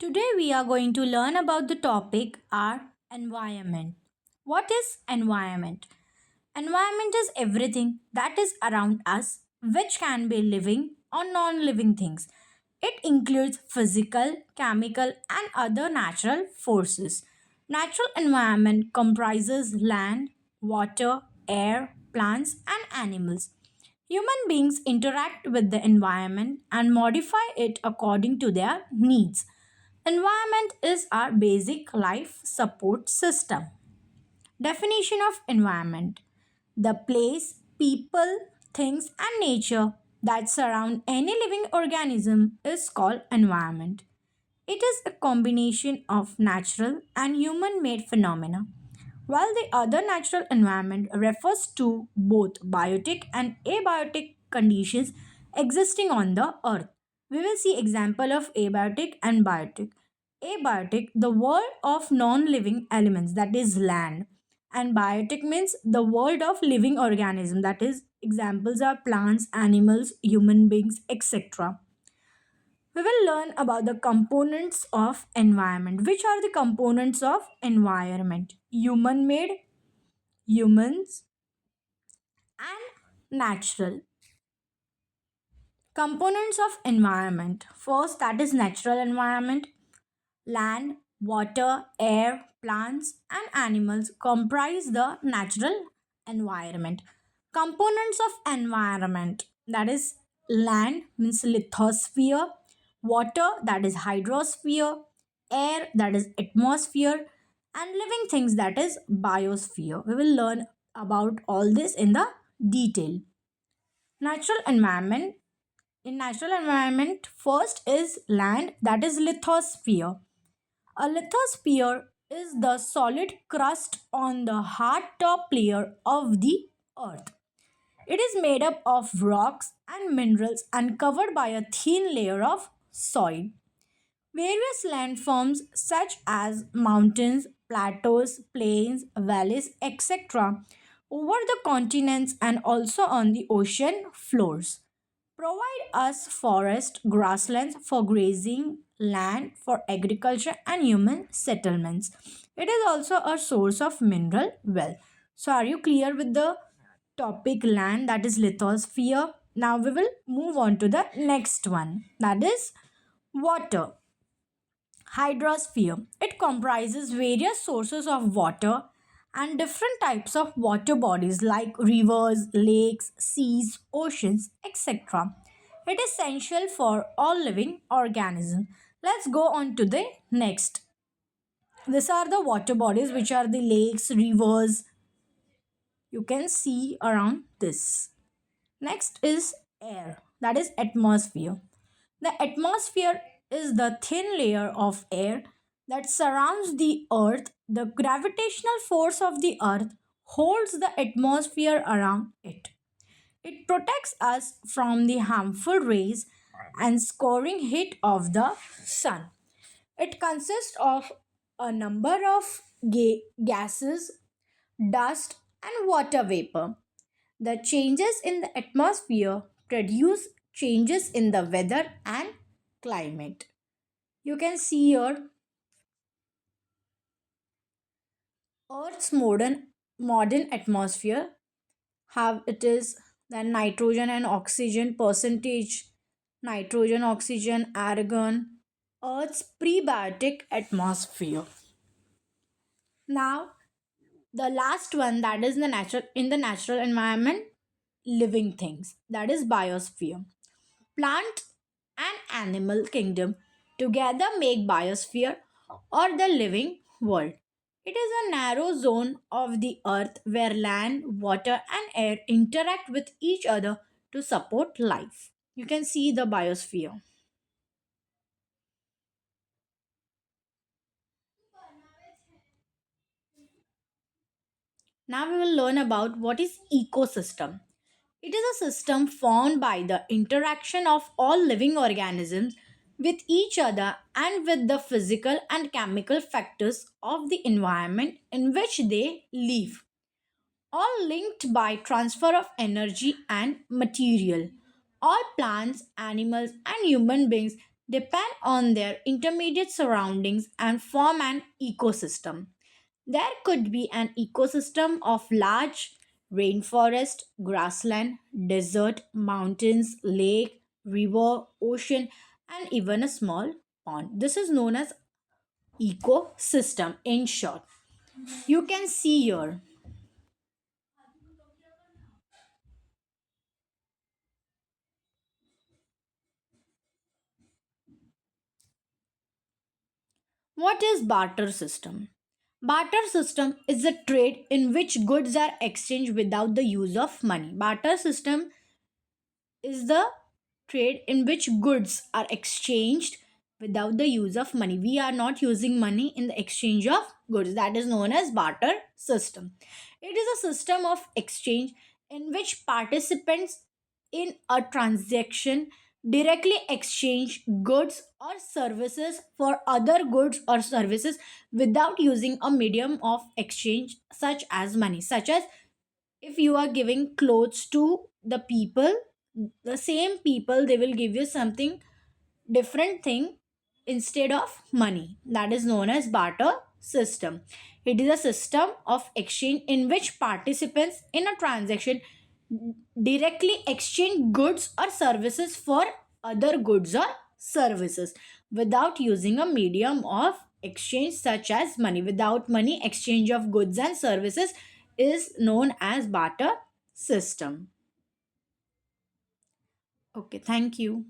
Today we are going to learn about the topic our environment. What is environment? Environment is everything that is around us which can be living or non-living things. It includes physical, chemical and other natural forces. Natural environment comprises land, water, air, plants and animals. Human beings interact with the environment and modify it according to their needs. Environment is our basic life support system. Definition of environment: the place, people, things, and nature that surround any living organism is called environment. It is a combination of natural and human made phenomena, while the other natural environment refers to both biotic and abiotic conditions existing on the earth. We will see example of abiotic and biotic. Abiotic, the world of non-living elements, that is land, and biotic means the world of living organism, that is examples are plants, animals, human beings, etc. We will learn about the components of environment. Which are the components of environment? Human made, humans, and natural. Components of environment. First, that is natural environment. Land, water, air, plants, and animals comprise the natural environment. Components of environment, that is land means lithosphere, water that is hydrosphere, air that is atmosphere, and living things that is biosphere. We will learn about all this in the detail. Natural environment. In natural environment, first is land, that is lithosphere. A lithosphere is the solid crust on the hard top layer of the earth. It is made up of rocks and minerals and covered by a thin layer of soil. Various landforms such as mountains, plateaus, plains, valleys, etc., over the continents and also on the ocean floors provide us forest, grasslands for grazing, land for agriculture and human settlements. It is also a source of mineral wealth. So are you clear with the topic land, that is lithosphere? Now we will move on to the next one, that is water. Hydrosphere. It comprises various sources of water and different types of water bodies like rivers, lakes, seas, oceans, etc. It is essential for all living organisms. Let's go on to the next. These are the water bodies, which are the lakes, rivers. You can see around this. Next is air, that is atmosphere. The atmosphere is the thin layer of air that surrounds the earth. The gravitational force of the earth holds the atmosphere around it. It protects us from the harmful rays and scorching heat of the sun. It consists of a number of gases, dust, and water vapor. The changes in the atmosphere produce changes in the weather and climate. You can see here Earth's modern atmosphere, how it is, then nitrogen and oxygen percentage, nitrogen, oxygen, argon, Earth's prebiotic atmosphere. Now the last one, that is the natural environment, living things, that is biosphere. Plant and animal kingdom together make biosphere or the living world. It is a narrow zone of the earth where land, water and air interact with each other to support life. You can see the biosphere. Now we will learn about what is ecosystem. It is a system formed by the interaction of all living organisms with each other and with the physical and chemical factors of the environment in which they live, all linked by transfer of energy and material. All plants, animals, and human beings depend on their intermediate surroundings and form an ecosystem. There could be an ecosystem of large rainforest, grassland, desert, mountains, lake, river, ocean, and even a small pond. This is known as ecosystem in short. You can see here. What is barter system? Barter system is a trade in which goods are exchanged without the use of money. Barter system is the trade in which goods are exchanged without the use of money. We are not using money in the exchange of goods. That is known as barter system. It is a system of exchange in which participants in a transaction directly exchange goods or services for other goods or services without using a medium of exchange such as money, such as if you are giving clothes to the people, the same people, they will give you something different thing instead of money. That is known as barter system. It is a system of exchange in which participants in a transaction directly exchange goods or services for other goods or services without using a medium of exchange such as money. Without money, exchange of goods and services is known as barter system. Okay, thank you.